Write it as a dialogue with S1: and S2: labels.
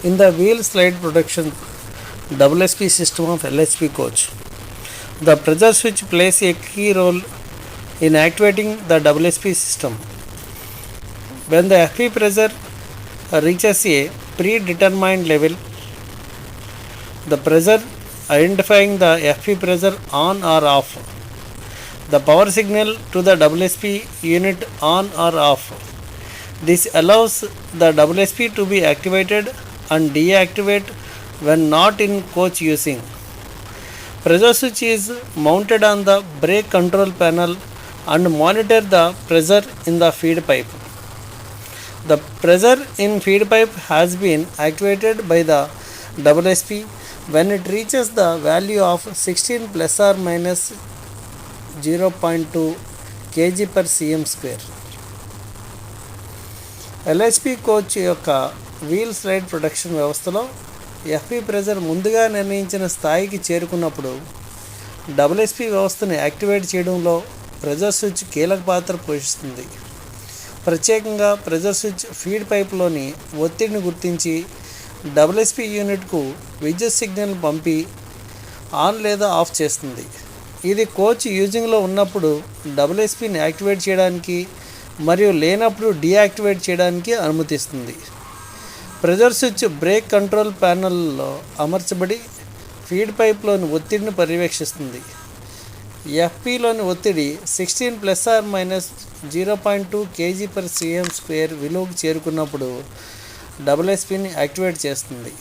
S1: In the wheel slide protection WSP system of LHP coach, the pressure switch plays a key role in activating the WSP system. When the FP pressure reaches a predetermined level, the pressure identifying the FP pressure on or off, the power signal to the WSP unit on or off. This allows the WSP to be activated and deactivate when not in coach using. Pressure switch is mounted on the brake control panel and monitor the pressure in the feed pipe. The pressure in feed pipe has been activated by the WSP when it reaches the value of 16 plus or minus 0.2 kg per cm square. LHP coach యొక్క wheel slide protection వ్యవస్థలో FP pressure ముందుగా నిర్ణయించిన స్థాయికి చేరుకున్నప్పుడు డబ్ల్యూఎస్పి వ్యవస్థను activate చేయడంలో pressure switch కీలక పాత్ర పోషిస్తుంది. ప్రత్యేకంగా ప్రెజర్ స్విచ్ ఫీడ్ పైప్లోని ఒత్తిడిని గుర్తించి డబ్ల్యూఎస్పి యూనిట్కు విద్యుత్ సిగ్నల్ పంపి ఆన్ లేదా ఆఫ్ చేస్తుంది. ఇది కోచ్ యూజింగ్లో ఉన్నప్పుడు డబ్ల్యూఎస్పిని యాక్టివేట్ చేయడానికి మరియు లేనప్పుడు డీయాక్టివేట్ చేయడానికి అనుమతిస్తుంది. ప్రెజర్ స్విచ్ బ్రేక్ కంట్రోల్ ప్యానల్లో అమర్చబడి ఫీడ్ పైప్లోని ఒత్తిడిని పర్యవేక్షిస్తుంది. ఎఫ్పిలోని ఒత్తిడి 16 plus or minus 0.2 kg per cm square విలువకు చేరుకున్నప్పుడు డబ్ల్యూఎస్పిని యాక్టివేట్ చేస్తుంది.